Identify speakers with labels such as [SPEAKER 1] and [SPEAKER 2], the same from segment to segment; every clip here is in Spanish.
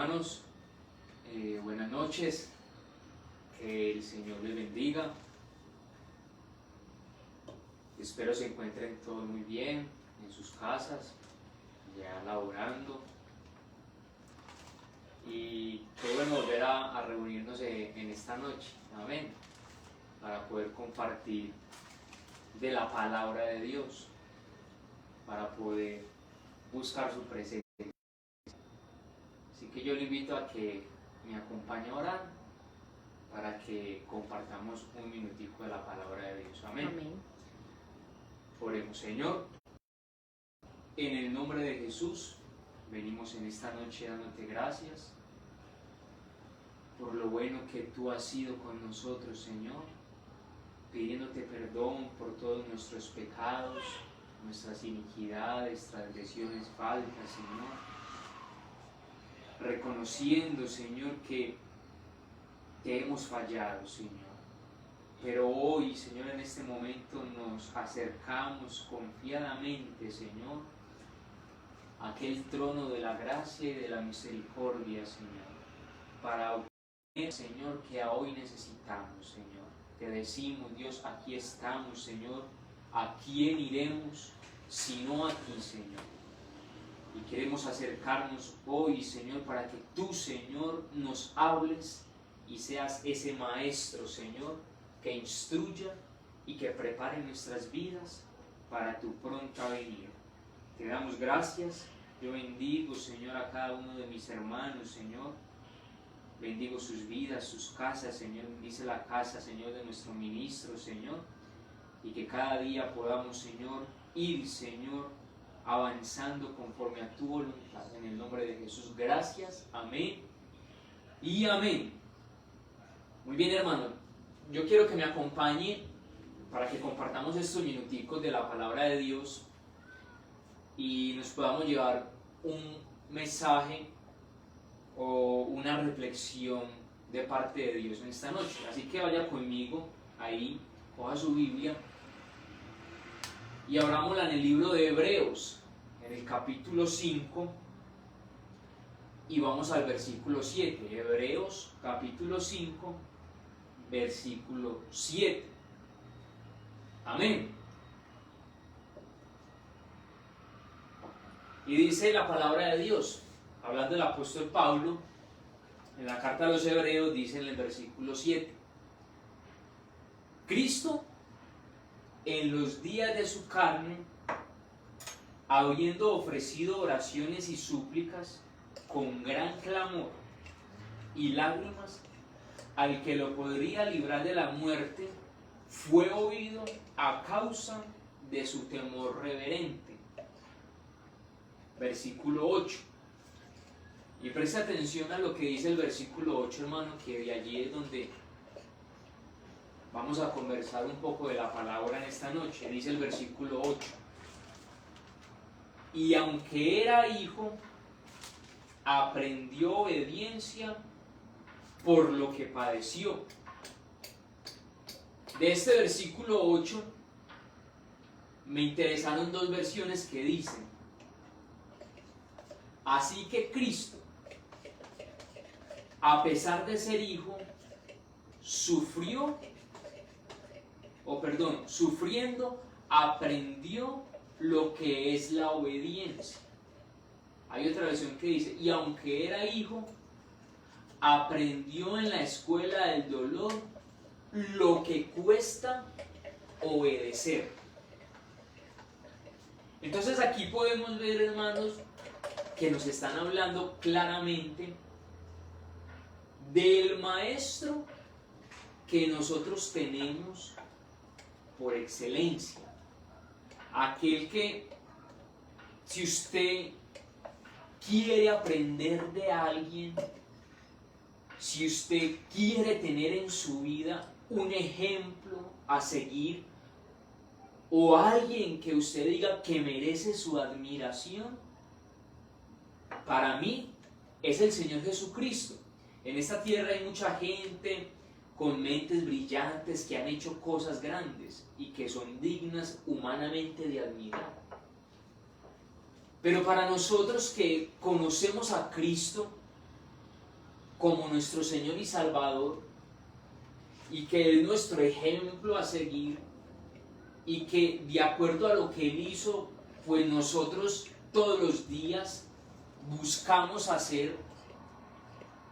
[SPEAKER 1] hermanos, buenas noches, que el Señor les bendiga. Espero se encuentren todos muy bien en sus casas, ya laborando. Y qué bueno volver a reunirnos en esta noche, amén, para poder compartir de la palabra de Dios, para poder buscar su presencia. Así que yo le invito a que me acompañe a orar para que compartamos un minutico de la palabra de Dios, amén.
[SPEAKER 2] Amén.
[SPEAKER 1] Oremos. Señor, en el nombre de Jesús, venimos en esta noche dándote gracias por lo bueno que tú has sido con nosotros, Señor, pidiéndote perdón por todos nuestros pecados, nuestras iniquidades, transgresiones, faltas, Señor, reconociendo, Señor, que te hemos fallado, Señor. Pero hoy, Señor, en este momento nos acercamos confiadamente, Señor, a aquel trono de la gracia y de la misericordia, Señor, para obtener, Señor, que hoy necesitamos, Señor. Te decimos, Dios, aquí estamos, Señor. ¿A quién iremos sino a ti, Señor? Y queremos acercarnos hoy, Señor, para que tú, Señor, nos hables y seas ese maestro, Señor, que instruya y que prepare nuestras vidas para tu pronta venida. Te damos gracias. Yo bendigo, Señor, a cada uno de mis hermanos, Señor. Bendigo sus vidas, sus casas, Señor. Bendice la casa, Señor, de nuestro ministro, Señor. Y que cada día podamos, Señor, ir, Señor, avanzando conforme a tu voluntad. En el nombre de Jesús, gracias. Amén y amén. Muy bien, hermano. Yo quiero que me acompañe para que compartamos estos minuticos de la palabra de Dios y nos podamos llevar un mensaje o una reflexión de parte de Dios en esta noche. Así que vaya conmigo ahí, coja su Biblia y abrámosla en el libro de Hebreos, en el capítulo 5, y vamos al versículo 7. Hebreos capítulo 5, versículo 7. Amén. Y dice la palabra de Dios, hablando del apóstol Pablo, en la carta a los Hebreos, dice en el versículo 7: Cristo, en los días de su carne, habiendo ofrecido oraciones y súplicas con gran clamor y lágrimas al que lo podría librar de la muerte, fue oído a causa de su temor reverente. Versículo 8. Y presta atención a lo que dice el versículo 8, hermano, que de allí es donde vamos a conversar un poco de la palabra en esta noche. Dice el versículo 8: Y aunque era hijo, aprendió obediencia por lo que padeció. De este versículo 8 me interesaron dos versiones que dicen: así que Cristo, a pesar de ser hijo, sufriendo, aprendió lo que es la obediencia. Hay otra versión que dice: y aunque era hijo, aprendió en la escuela del dolor lo que cuesta obedecer. Entonces aquí podemos ver, hermanos, que nos están hablando claramente del maestro que nosotros tenemos por excelencia. Aquel que, si usted quiere aprender de alguien, si usted quiere tener en su vida un ejemplo a seguir, o alguien que usted diga que merece su admiración, para mí es el Señor Jesucristo. En esta tierra hay mucha gente con mentes brillantes que han hecho cosas grandes y que son dignas humanamente de admirar. Pero para nosotros que conocemos a Cristo, como nuestro Señor y Salvador, y que es nuestro ejemplo a seguir, y que de acuerdo a lo que Él hizo, pues nosotros todos los días buscamos hacer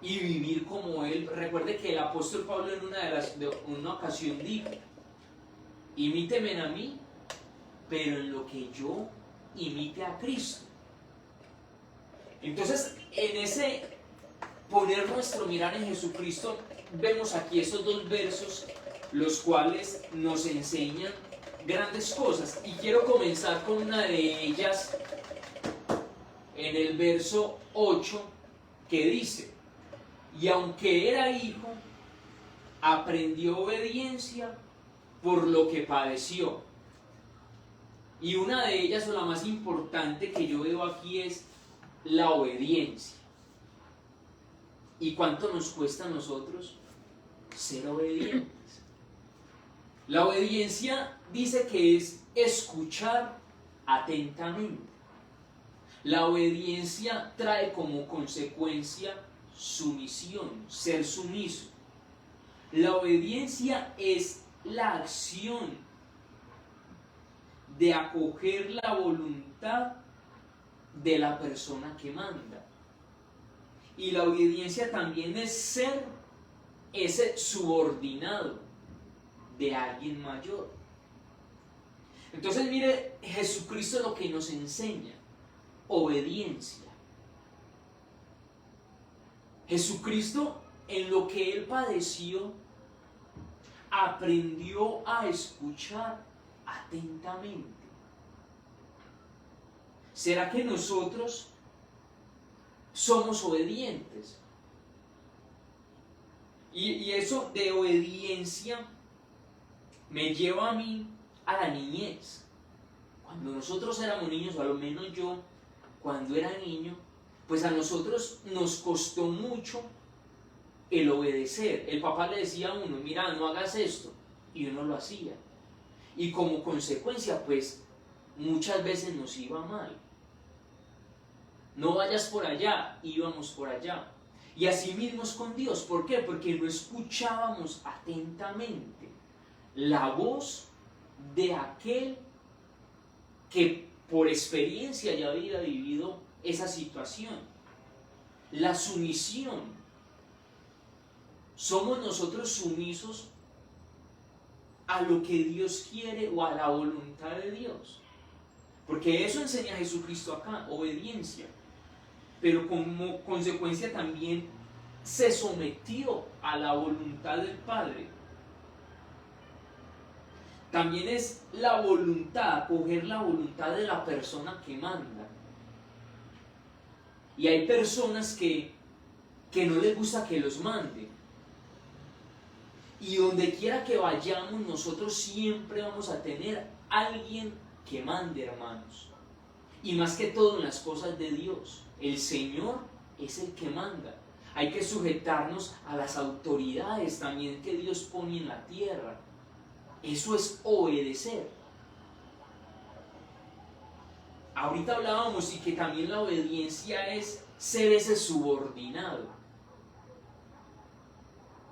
[SPEAKER 1] y vivir como Él. Recuerde que el apóstol Pablo en una ocasión dijo: imíteme a mí, pero en lo que yo imite a Cristo. Entonces, en ese poner nuestro mirar en Jesucristo, vemos aquí esos dos versos, los cuales nos enseñan grandes cosas. Y quiero comenzar con una de ellas, en el verso 8, que dice: y aunque era hijo, aprendió obediencia por lo que padeció. Y una de ellas, o la más importante que yo veo aquí, es la obediencia. ¿Y cuánto nos cuesta a nosotros ser obedientes? La obediencia dice que es escuchar atentamente. La obediencia trae como consecuencia sumisión, ser sumiso. La obediencia es la acción de acoger la voluntad de la persona que manda. Y la obediencia también es ser ese subordinado de alguien mayor. Entonces, mire, Jesucristo lo que nos enseña: obediencia. Jesucristo, en lo que Él padeció, aprendió a escuchar atentamente. ¿Será que nosotros somos obedientes? Y eso de obediencia me lleva a mí a la niñez. Cuando nosotros éramos niños, o a lo menos yo, cuando era niño, pues a nosotros nos costó mucho el obedecer. El papá le decía a uno: mira, no hagas esto, y uno lo hacía. Y como consecuencia, pues muchas veces nos iba mal. No vayas por allá, íbamos por allá. Y así mismo es con Dios. ¿Por qué? Porque no escuchábamos atentamente la voz de aquel que por experiencia ya había vivido esa situación. La sumisión. ¿Somos nosotros sumisos a lo que Dios quiere o a la voluntad de Dios? Porque eso enseña Jesucristo acá, obediencia. Pero como consecuencia también se sometió a la voluntad del Padre. También es la voluntad, coger la voluntad de la persona que manda. Y hay personas que no les gusta que los manden. Y donde quiera que vayamos, nosotros siempre vamos a tener alguien que mande, hermanos. Y más que todo en las cosas de Dios. El Señor es el que manda. Hay que sujetarnos a las autoridades también que Dios pone en la tierra. Eso es obedecer. Ahorita hablábamos y que también la obediencia es ser ese subordinado.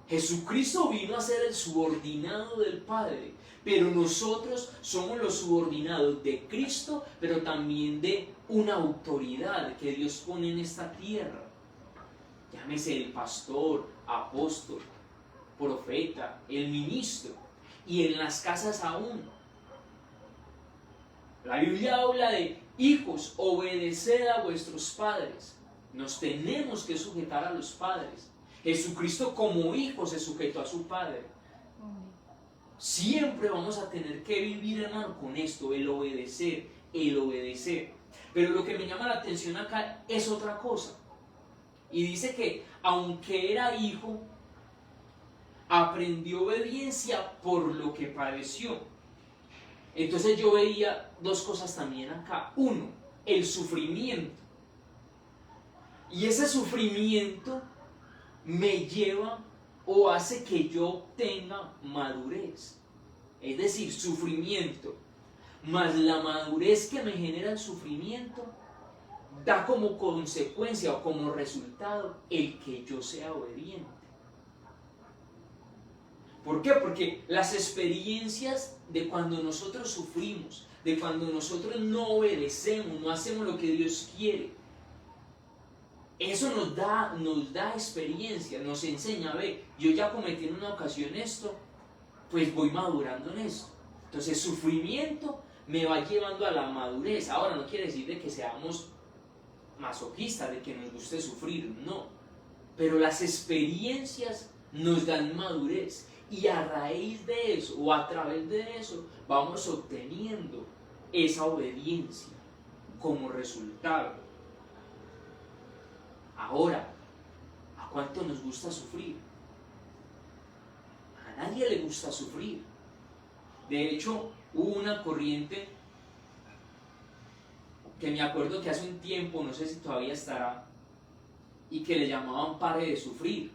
[SPEAKER 1] Jesucristo vino a ser el subordinado del Padre, pero nosotros somos los subordinados de Cristo, pero también de una autoridad que Dios pone en esta tierra. Llámese el pastor, apóstol, profeta, el ministro, y en las casas aún. La Biblia habla de: hijos, obedeced a vuestros padres. Nos tenemos que sujetar a los padres. Jesucristo como hijo se sujetó a su Padre. Siempre vamos a tener que vivir, hermano, con esto, el obedecer, el obedecer. Pero lo que me llama la atención acá es otra cosa. Y dice que aunque era hijo, aprendió obediencia por lo que padeció. Entonces yo veía dos cosas también acá. Uno, el sufrimiento. Y ese sufrimiento me lleva o hace que yo tenga madurez. Es decir, sufrimiento más la madurez que me genera el sufrimiento da como consecuencia o como resultado el que yo sea obediente. ¿Por qué? Porque las experiencias de cuando nosotros sufrimos, de cuando nosotros no obedecemos, no hacemos lo que Dios quiere, eso nos da experiencia, nos enseña, ve, yo ya cometí en una ocasión esto, pues voy madurando en esto. Entonces, sufrimiento me va llevando a la madurez. Ahora, no quiere decir de que seamos masoquistas, de que nos guste sufrir, no. Pero las experiencias nos dan madurez. Y a raíz de eso, o a través de eso, vamos obteniendo esa obediencia como resultado. Ahora, ¿a cuánto nos gusta sufrir? A nadie le gusta sufrir. De hecho, hubo una corriente que me acuerdo que hace un tiempo, no sé si todavía estará, y que le llamaban pare de sufrir,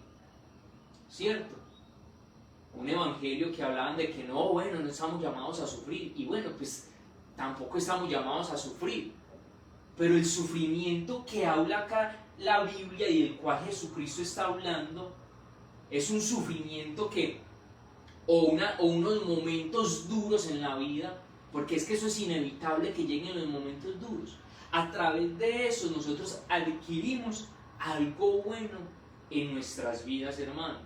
[SPEAKER 1] ¿cierto? Un evangelio que hablaban de que no, bueno, no estamos llamados a sufrir, y bueno, pues tampoco estamos llamados a sufrir, pero el sufrimiento que habla acá la Biblia y del cual Jesucristo está hablando, es un sufrimiento que, o unos momentos duros en la vida, porque es que eso es inevitable que lleguen los momentos duros. A través de eso nosotros adquirimos algo bueno en nuestras vidas, hermano.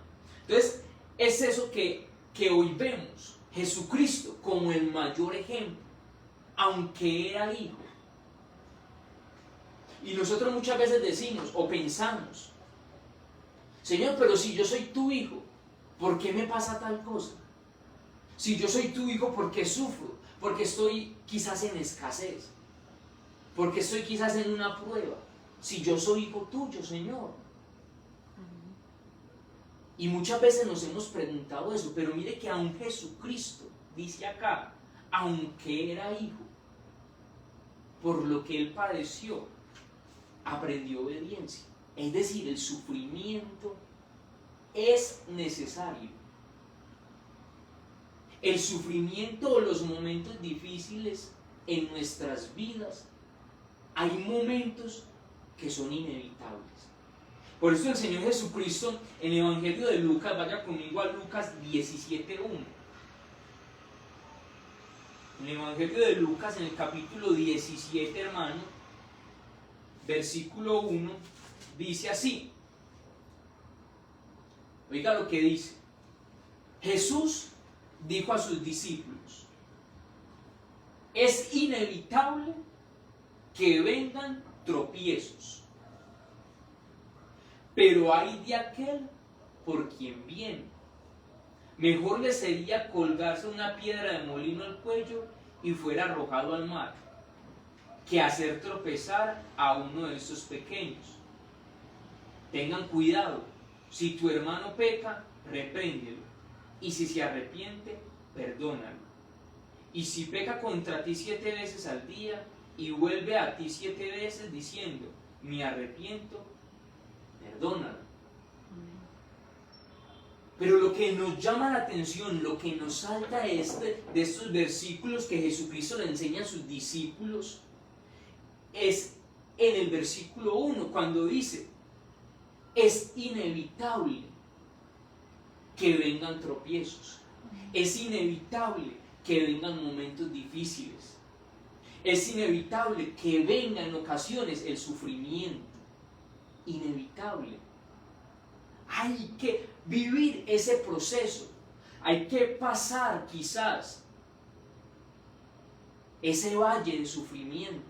[SPEAKER 1] Entonces, es eso que hoy vemos, Jesucristo como el mayor ejemplo, aunque era hijo. Y nosotros muchas veces decimos o pensamos, Señor, pero si yo soy tu hijo, ¿por qué me pasa tal cosa? Si yo soy tu hijo, ¿por qué sufro? Porque estoy quizás en escasez, porque estoy quizás en una prueba. Si yo soy hijo tuyo, Señor. Y muchas veces nos hemos preguntado eso, pero mire que aun Jesucristo dice acá, aunque era hijo, por lo que él padeció, aprendió obediencia. Es decir, el sufrimiento es necesario. El sufrimiento o los momentos difíciles en nuestras vidas, hay momentos que son inevitables. Por eso el Señor Jesucristo en el Evangelio de Lucas, vaya conmigo a Lucas 17:1. En el Evangelio de Lucas, en el capítulo 17, hermano, versículo 1, dice así. Oiga lo que dice. Jesús dijo a sus discípulos, es inevitable que vengan tropiezos, pero hay de aquel por quien viene. Mejor le sería colgarse una piedra de molino al cuello y fuera arrojado al mar, que hacer tropezar a uno de estos pequeños. Tengan cuidado, si tu hermano peca, repréndelo, y si se arrepiente, perdónalo. Y si peca contra ti 7 veces al día, y vuelve a ti 7 veces diciendo, me arrepiento, perdónalo. Pero lo que nos llama la atención, lo que nos salta de estos versículos que Jesucristo le enseña a sus discípulos, es en el versículo 1, cuando dice, es inevitable que vengan tropiezos, es inevitable que vengan momentos difíciles, es inevitable que venga en ocasiones el sufrimiento, inevitable. Hay que vivir ese proceso, hay que pasar quizás ese valle de sufrimiento.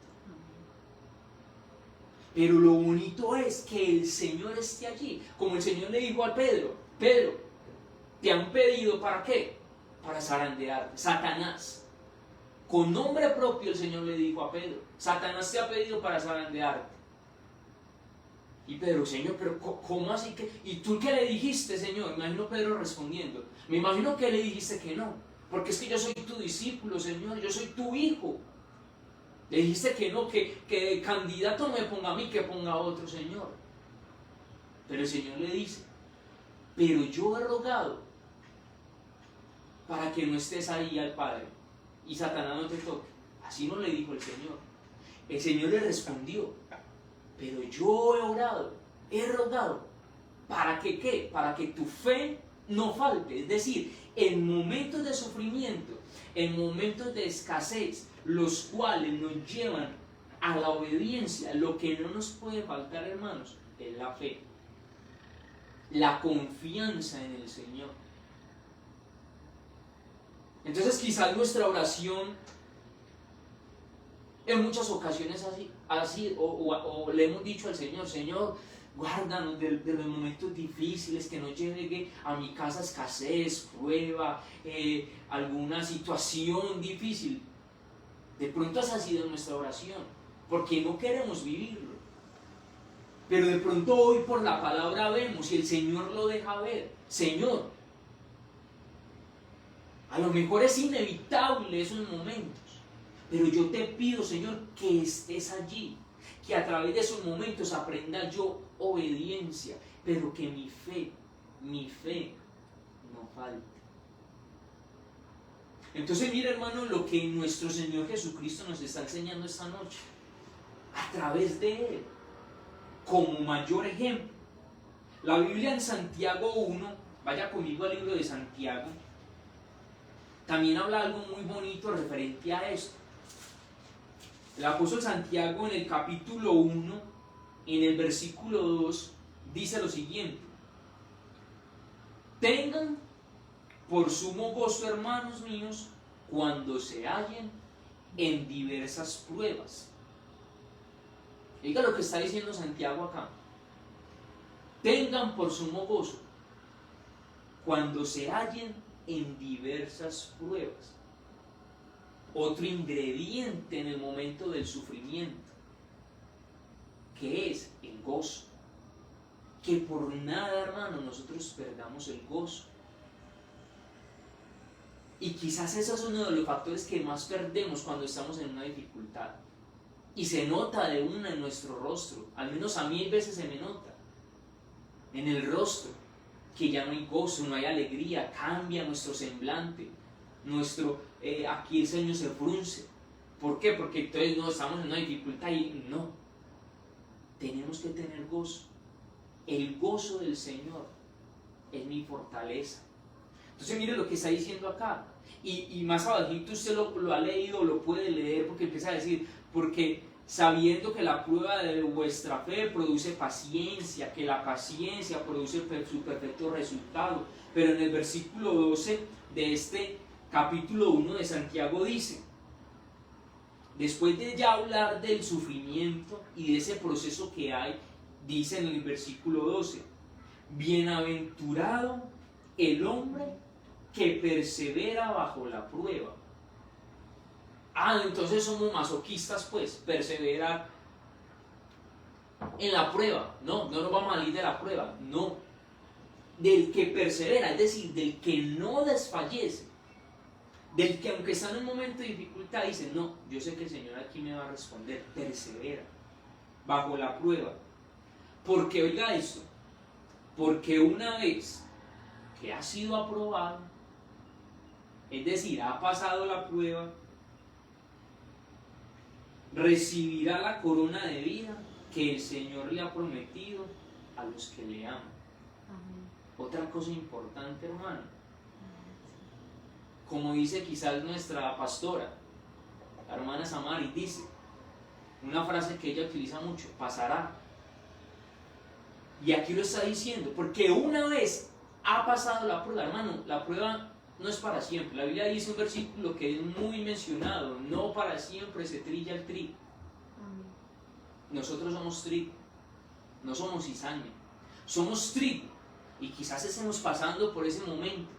[SPEAKER 1] Pero lo bonito es que el Señor esté allí, como el Señor le dijo a Pedro, Pedro, ¿te han pedido para qué? Para zarandearte. Satanás, con nombre propio el Señor le dijo a Pedro, Satanás te ha pedido para zarandearte. Y Pedro, Señor, pero ¿cómo así que? ¿Y tú qué le dijiste, Señor? Me imagino Pedro respondiendo, me imagino que le dijiste que no, porque es que yo soy tu discípulo, Señor, yo soy tu hijo. Le dijiste que no, que de candidato me ponga a mí, que ponga a otro, Señor. Pero el Señor le dice, pero yo he rogado para que no estés ahí al Padre y Satanás no te toque. Así no le dijo el Señor. El Señor le respondió, pero yo he orado, he rogado, ¿para que qué? Para que tu fe no falte. Es decir, en momentos de sufrimiento, en momentos de escasez, los cuales nos llevan a la obediencia, lo que no nos puede faltar, hermanos, es la fe, la confianza en el Señor. Entonces quizás nuestra oración en muchas ocasiones así o le hemos dicho al Señor: Señor, guárdanos de los momentos difíciles, que no llegue a mi casa escasez, prueba, alguna situación difícil. De pronto esa ha sido nuestra oración, porque no queremos vivirlo. Pero de pronto hoy por la palabra vemos y el Señor lo deja ver. Señor, a lo mejor es inevitable esos momentos, pero yo te pido, Señor, que estés allí, que a través de esos momentos aprenda yo obediencia, pero que mi fe no falte. Entonces mira, hermano, lo que nuestro Señor Jesucristo nos está enseñando esta noche, a través de Él, como mayor ejemplo. La Biblia en Santiago 1, vaya conmigo al libro de Santiago, también habla algo muy bonito referente a esto. El apóstol Santiago en el capítulo 1, en el versículo 2, dice lo siguiente: tengan por sumo gozo, hermanos míos, cuando se hallen en diversas pruebas. Oiga lo que está diciendo Santiago acá. Tengan por sumo gozo cuando se hallen en diversas pruebas. Otro ingrediente en el momento del sufrimiento, que es el gozo. Que por nada, hermano, nosotros perdamos el gozo. Y quizás ese es uno de los factores que más perdemos cuando estamos en una dificultad. Y se nota de una en nuestro rostro. Al menos a mí a veces se me nota en el rostro que ya no hay gozo, no hay alegría, cambia nuestro semblante, aquí el ceño se frunce. ¿Por qué? Porque entonces no estamos en una dificultad y no. Tenemos que tener gozo. El gozo del Señor es mi fortaleza. Entonces mire lo que está diciendo acá. Y más abajito usted lo ha leído, lo puede leer, porque empieza a decir: porque sabiendo que la prueba de vuestra fe produce paciencia, que la paciencia produce su perfecto resultado. Pero en el versículo 12 de este capítulo 1 de Santiago dice, después de ya hablar del sufrimiento y de ese proceso que hay, dice en el versículo 12: bienaventurado el hombre que persevera bajo la prueba. Entonces somos masoquistas, pues, perseverar en la prueba. No nos vamos a ir de la prueba, no. Del que persevera, es decir, del que no desfallece, del que aunque está en un momento de dificultad dice: no, yo sé que el Señor aquí me va a responder, persevera bajo la prueba. Porque, oiga esto, porque una vez que ha sido aprobado, es decir, ha pasado la prueba, recibirá la corona de vida que el Señor le ha prometido a los que le aman. Amén. Otra cosa importante, hermano, como dice quizás nuestra pastora, la hermana Samari, dice una frase que ella utiliza mucho: pasará. Y aquí lo está diciendo, porque una vez ha pasado la prueba, hermano, la prueba no es para siempre. La Biblia dice un versículo que es muy mencionado: no para siempre se trilla el trigo. Nosotros somos trigo, no somos cizaña, somos trigo, y quizás estemos pasando por ese momento,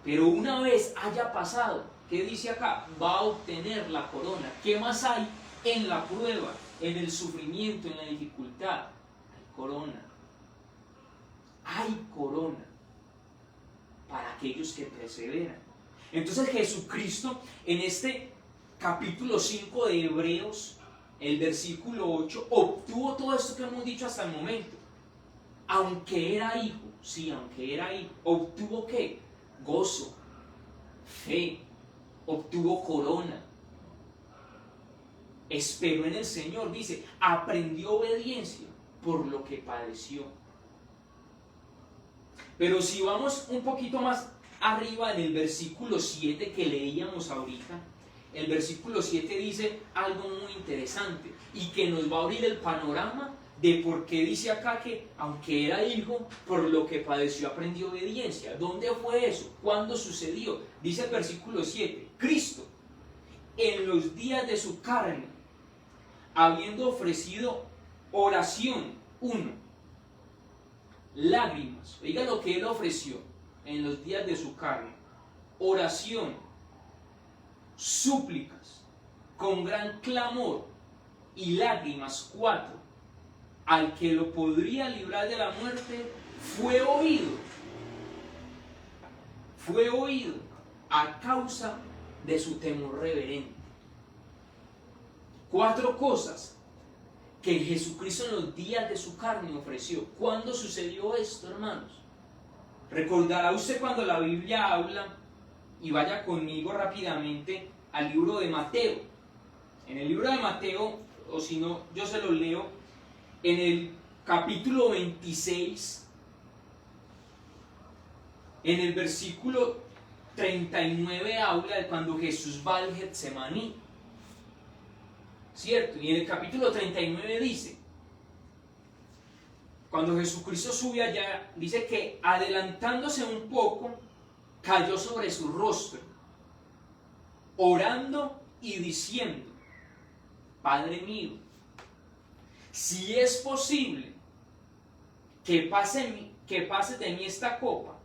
[SPEAKER 1] pero una vez haya pasado, ¿qué dice acá? Va a obtener la corona. ¿Qué más hay en la prueba, en el sufrimiento, en la dificultad? Hay corona. Hay corona para aquellos que perseveran. Entonces Jesucristo, en este capítulo 5 de Hebreos, el versículo 8, obtuvo todo esto que hemos dicho hasta el momento. Aunque era hijo, sí, aunque era hijo, obtuvo ¿qué? Gozo, fe, obtuvo corona. esperó en el Señor, dice, aprendió obediencia por lo que padeció. Pero si vamos un poquito más arriba en el versículo 7 que leíamos ahorita, el versículo 7 dice algo muy interesante y que nos va a abrir el panorama de por qué dice acá que aunque era hijo, por lo que padeció aprendió obediencia. ¿Dónde fue eso? ¿Cuándo sucedió? Dice el versículo 7, Cristo, en los días de su carne, habiendo ofrecido oración, 1, lágrimas, oiga lo que él ofreció en los días de su carne, oración, súplicas, con gran clamor y lágrimas, 4, al que lo podría librar de la muerte, fue oído a causa de su temor reverente. 4 cosas que Jesucristo en los días de su carne ofreció. ¿Cuándo sucedió esto, hermanos? Recordará usted cuando la Biblia habla, y vaya conmigo rápidamente al libro de Mateo. En el libro de Mateo, o si no, yo se lo leo, en el capítulo 26, en el versículo 39 habla de cuando Jesús va al Getsemaní, ¿cierto? Y en el capítulo 39 dice, cuando Jesucristo sube allá, dice que adelantándose un poco, cayó sobre su rostro, orando y diciendo, Padre mío, si es posible que pase de mí esta copa,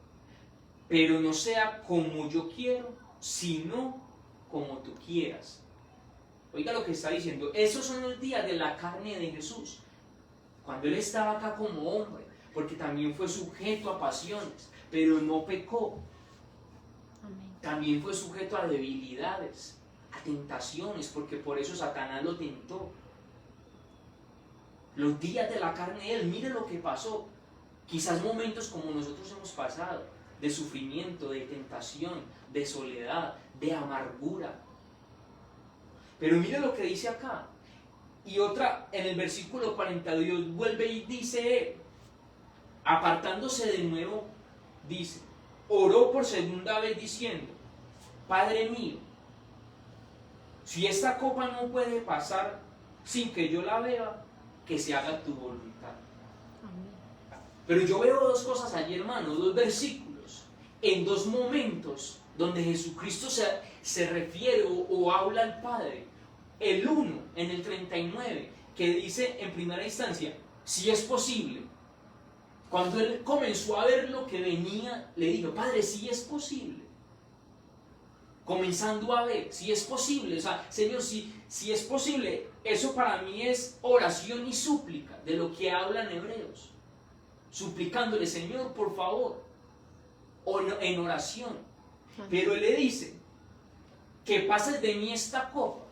[SPEAKER 1] pero no sea como yo quiero, sino como tú quieras. Oiga lo que está diciendo. Esos son los días de la carne de Jesús, cuando Él estaba acá como hombre, porque también fue sujeto a pasiones, pero no pecó. También fue sujeto a debilidades, a tentaciones, porque por eso Satanás lo tentó. Los días de la carne de Él, mire lo que pasó. Quizás momentos como nosotros hemos pasado, de sufrimiento, de tentación, de soledad, de amargura. Pero mire lo que dice acá. Y otra, en el versículo 42, vuelve y dice, apartándose de nuevo, dice, oró por segunda vez diciendo, Padre mío, si esta copa no puede pasar sin que yo la beba, que se haga tu voluntad. Pero yo veo 2 cosas allí, hermano, 2 versículos, en 2 momentos donde Jesucristo se refiere o habla al Padre. El uno, en el 39, que dice en primera instancia, si es posible. Cuando Él comenzó a ver lo que venía, le dijo, Padre, si es posible. Comenzando a ver, si es posible, o sea, Señor, si es posible, eso para mí es oración y súplica, de lo que hablan Hebreos, suplicándole, Señor, por favor, o en oración. Pero Él le dice, que pases de mí esta copa,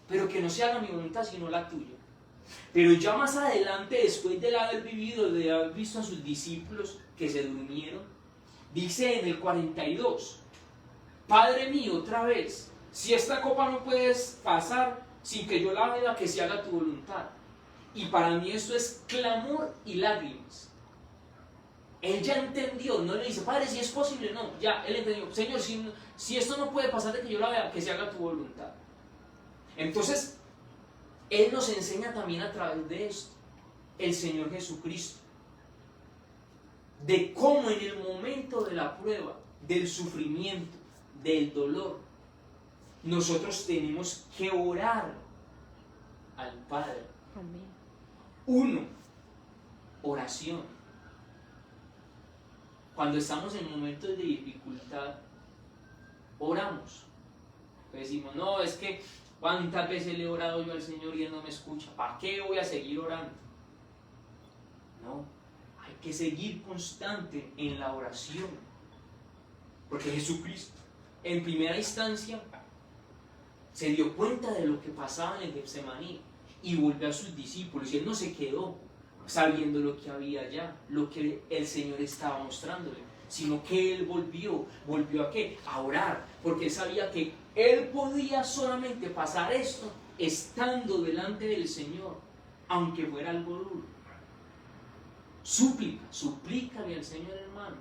[SPEAKER 1] pero que no se haga mi voluntad sino la tuya. Pero ya más adelante, después de haber vivido, de haber visto a sus discípulos que se durmieron, dice en el 42, Padre mío, otra vez, si esta copa no puedes pasar sin que yo la beba, que se haga tu voluntad. Y para mí esto es clamor y lágrimas. Él ya entendió, no le dice, Padre, si es posible, no, ya, él entendió, Señor, si esto no puede pasar de que yo la vea, que se haga tu voluntad. Entonces, Él nos enseña también a través de esto, el Señor Jesucristo, de cómo en el momento de la prueba, del sufrimiento, del dolor, nosotros tenemos que orar al Padre.
[SPEAKER 2] Amén.
[SPEAKER 1] 1, oración. Cuando estamos en momentos de dificultad, oramos. Decimos, no, es que ¿cuántas veces le he orado yo al Señor y Él no me escucha? ¿Para qué voy a seguir orando? No, hay que seguir constante en la oración. Porque Jesucristo, en primera instancia, se dio cuenta de lo que pasaba en el Getsemaní y volvió a sus discípulos. Y Él no se quedó sabiendo lo que había allá, lo que el Señor estaba mostrándole, sino que él volvió ¿a qué? A orar, porque él sabía que él podía solamente pasar esto estando delante del Señor, aunque fuera algo duro. Suplícale al Señor, hermano.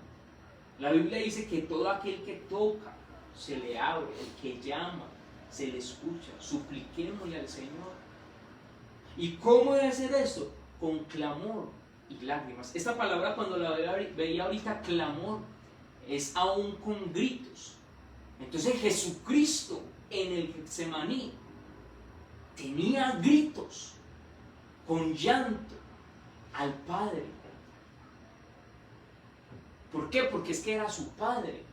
[SPEAKER 1] La Biblia dice que todo aquel que toca se le abre, el que llama se le escucha. Supliquémosle al Señor. ¿Y cómo debe hacer esto? Con clamor y lágrimas. Esta palabra, cuando la veía ahorita, clamor, es aún con gritos. Entonces Jesucristo en el Getsemaní tenía gritos con llanto al Padre. ¿Por qué? Porque es que era su Padre.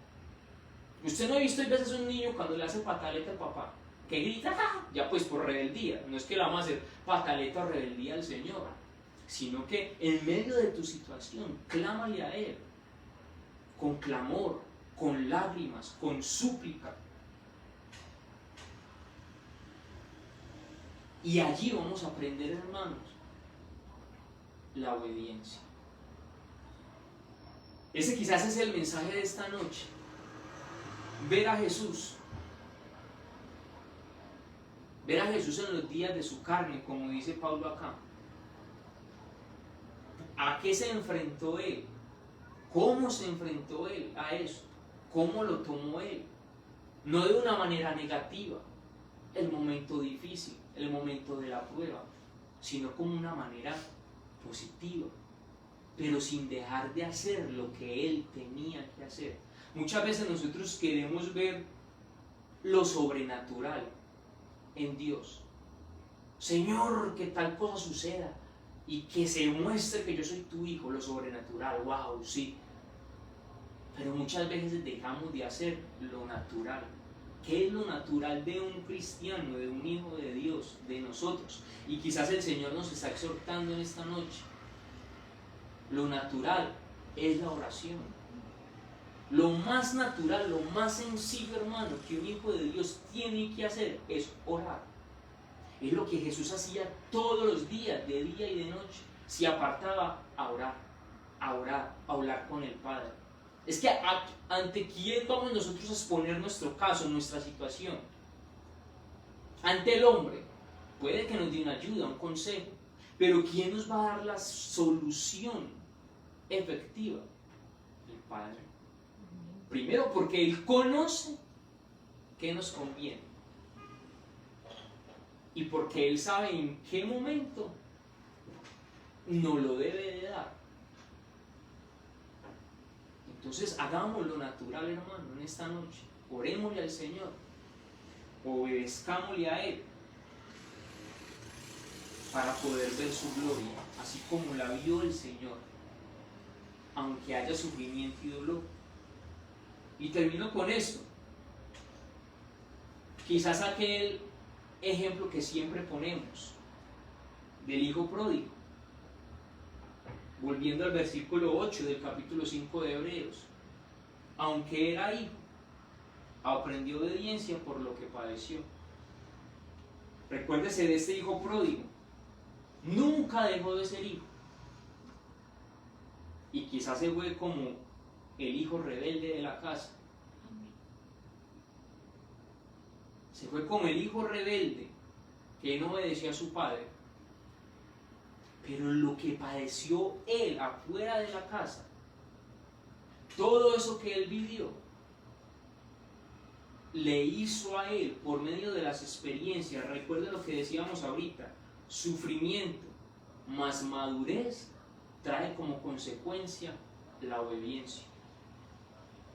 [SPEAKER 1] Usted no ha visto a veces un niño cuando le hace pataleta al papá, que grita, ¡ah! Ya pues por rebeldía. No es que le vamos a hacer pataleta o rebeldía al Señor, sino que en medio de tu situación, clámale a Él, con clamor, con lágrimas, con súplica. Y allí vamos a aprender, hermanos, la obediencia. Ese quizás es el mensaje de esta noche. Ver a Jesús. Ver a Jesús en los días de su carne, como dice Pablo acá. ¿A qué se enfrentó Él? ¿Cómo se enfrentó Él a eso? ¿Cómo lo tomó Él? No de una manera negativa, el momento difícil, el momento de la prueba, sino como una manera positiva, pero sin dejar de hacer lo que Él tenía que hacer. Muchas veces nosotros queremos ver lo sobrenatural en Dios. Señor, que tal cosa suceda y que se muestre que yo soy tu hijo, lo sobrenatural, wow, sí. Pero muchas veces dejamos de hacer lo natural. ¿Qué es lo natural de un cristiano, de un hijo de Dios, de nosotros? Y quizás el Señor nos está exhortando en esta noche. Lo natural es la oración. Lo más natural, lo más sencillo, hermano, que un hijo de Dios tiene que hacer es orar. Es lo que Jesús hacía todos los días, de día y de noche. Se apartaba a orar, a hablar con el Padre. Es que ante quién vamos nosotros a exponer nuestro caso, nuestra situación. Ante el hombre. Puede que nos dé una ayuda, un consejo, pero ¿quién nos va a dar la solución efectiva? El Padre. Primero porque Él conoce qué nos conviene. Y porque Él sabe en qué momento nos lo debe de dar. Entonces hagamos lo natural, hermano, en esta noche. Orémosle al Señor. Obedezcámosle a Él. Para poder ver su gloria, así como la vio el Señor. Aunque haya sufrimiento y dolor. Y termino con esto. Quizás aquel ejemplo que siempre ponemos del hijo pródigo. Volviendo al versículo 8 del capítulo 5 de Hebreos. Aunque era hijo, aprendió obediencia por lo que padeció. Recuérdese de este hijo pródigo. Nunca dejó de ser hijo. Y quizás se fue como el hijo rebelde de la casa. Se fue como el hijo rebelde que no obedeció a su padre. Pero lo que padeció él afuera de la casa, todo eso que él vivió, le hizo a él, por medio de las experiencias, recuerden lo que decíamos ahorita, sufrimiento más madurez trae como consecuencia la obediencia.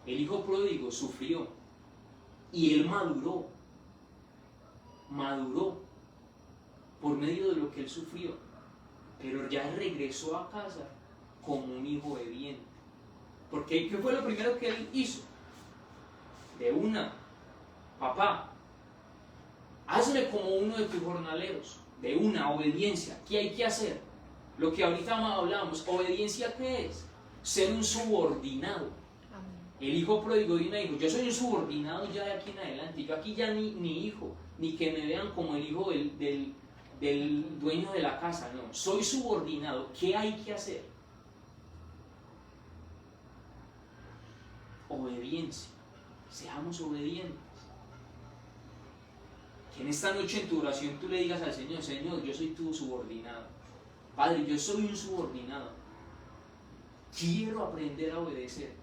[SPEAKER 1] El hijo pródigo sufrió y él maduró por medio de lo que él sufrió, pero ya regresó a casa como un hijo obediente. Porque ¿qué fue lo primero que él hizo? De una, papá, hazme como uno de tus jornaleros. De una, obediencia. ¿Qué hay que hacer? Lo que ahorita hablamos, ¿obediencia qué es? Ser un subordinado. El hijo pródigo de una dijo, yo soy un subordinado ya de aquí en adelante. Yo aquí ya ni hijo, ni que me vean como el hijo del dueño de la casa. No, soy subordinado. ¿Qué hay que hacer? obediencia. Seamos obedientes. Que en esta noche en tu oración tú le digas al Señor: Señor, yo soy tu subordinado. Padre, yo soy un subordinado. Quiero aprender a obedecer,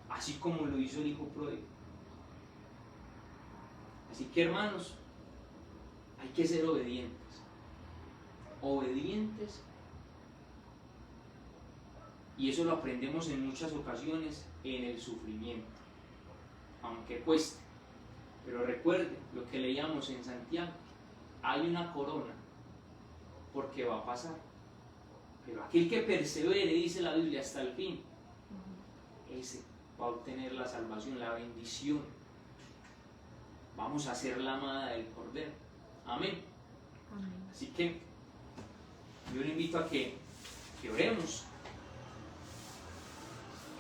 [SPEAKER 1] así como lo hizo el hijo pródigo. Así que, hermanos, hay que ser obedientes. Obedientes. Y eso lo aprendemos en muchas ocasiones en el sufrimiento, aunque cueste. Pero recuerde lo que leíamos en Santiago: hay una corona, porque va a pasar. Pero aquel que persevere, dice la Biblia, hasta el fin, ese va a obtener la salvación, la bendición. Vamos a ser la amada del Cordero. Amén. Así que yo le invito a que oremos.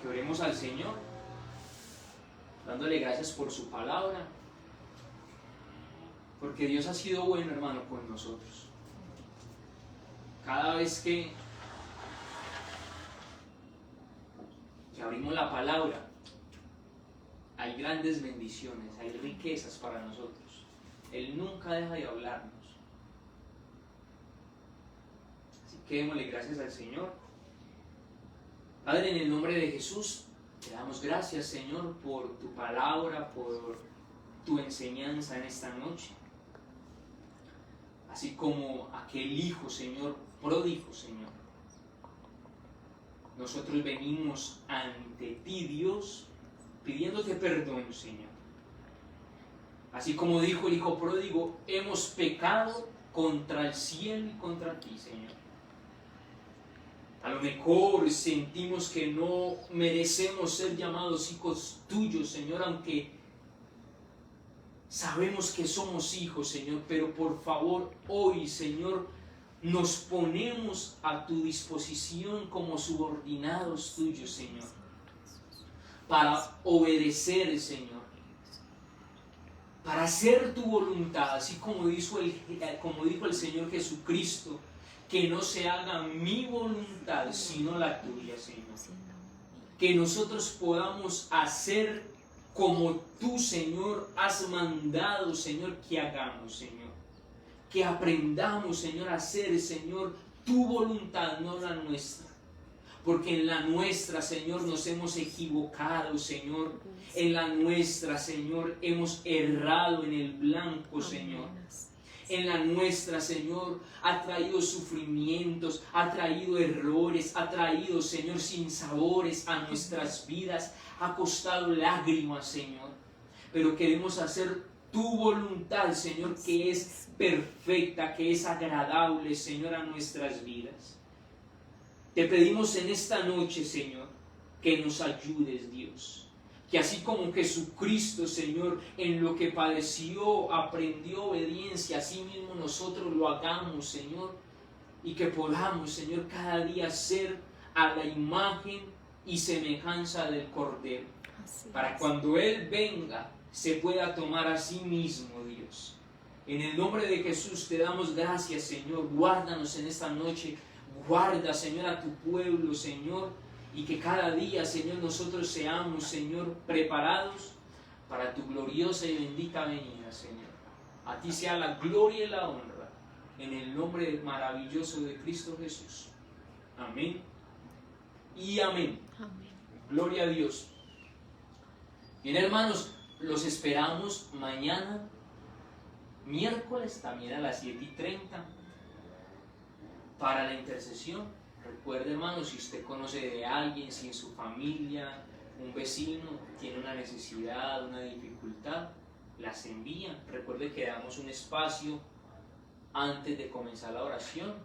[SPEAKER 1] Que oremos al Señor, dándole gracias por su palabra, porque Dios ha sido bueno, hermano, con nosotros. Cada vez que abrimos la palabra, hay grandes bendiciones, hay riquezas para nosotros. Él nunca deja de hablarnos. Así que démosle gracias al Señor. Padre, en el nombre de Jesús, te damos gracias, Señor, por tu palabra, por tu enseñanza en esta noche. Así como aquel hijo, Señor, pródigo, Señor. Nosotros venimos ante ti, Dios, pidiéndote perdón, Señor. Así como dijo el hijo pródigo: hemos pecado contra el cielo y contra ti, Señor. A lo mejor sentimos que no merecemos ser llamados hijos tuyos, Señor, aunque sabemos que somos hijos, Señor. Pero por favor, hoy, Señor, nos ponemos a tu disposición como subordinados tuyos, Señor, para obedecer, Señor, para hacer tu voluntad, así como dijo el Señor Jesucristo: que no se haga mi voluntad, sino la tuya, Señor. Que nosotros podamos hacer como tú, Señor, has mandado, Señor, que hagamos, Señor. Que aprendamos, Señor, a hacer, Señor, tu voluntad, no la nuestra. Porque en la nuestra, Señor, nos hemos equivocado, Señor. En la nuestra, Señor, hemos errado en el blanco, Señor. En la nuestra, Señor, ha traído sufrimientos, ha traído errores, ha traído, Señor, sinsabores a nuestras vidas, ha costado lágrimas, Señor. Pero queremos hacer tu voluntad, Señor, que es perfecta, que es agradable, Señor, a nuestras vidas. Te pedimos en esta noche, Señor, que nos ayudes, Dios. Que así como Jesucristo, Señor, en lo que padeció, aprendió obediencia, así mismo nosotros lo hagamos, Señor, y que podamos, Señor, cada día ser a la imagen y semejanza del Cordero, para cuando Él venga, se pueda tomar a sí mismo, Dios. En el nombre de Jesús te damos gracias, Señor. Guárdanos en esta noche, guarda, Señor, a tu pueblo, Señor, y que cada día, Señor, nosotros seamos, Señor, preparados para tu gloriosa y bendita venida, Señor. A ti sea la gloria y la honra, en el nombre maravilloso de Cristo Jesús. Amén y amén.
[SPEAKER 2] Amén.
[SPEAKER 1] Gloria a Dios. Bien, hermanos, los esperamos mañana, miércoles, también a las 7:30, para la intercesión. Recuerde, hermano, si usted conoce de alguien, si en su familia, un vecino tiene una necesidad, una dificultad, las envía. Recuerde que damos un espacio antes de comenzar la oración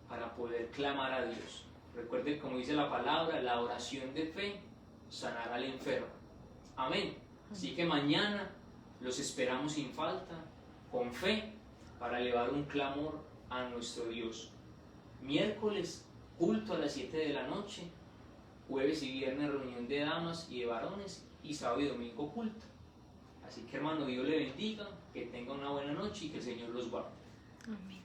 [SPEAKER 1] para poder clamar a Dios. Recuerde, como dice la palabra, la oración de fe sanará al enfermo. Amén. Así que mañana los esperamos sin falta, con fe, para elevar un clamor a nuestro Dios. Miércoles, culto a las 7 de la noche, jueves y viernes reunión de damas y de varones, y sábado y domingo culto. Así que, hermano, Dios le bendiga, que tenga una buena noche y que el Señor los guarde.
[SPEAKER 2] Amén.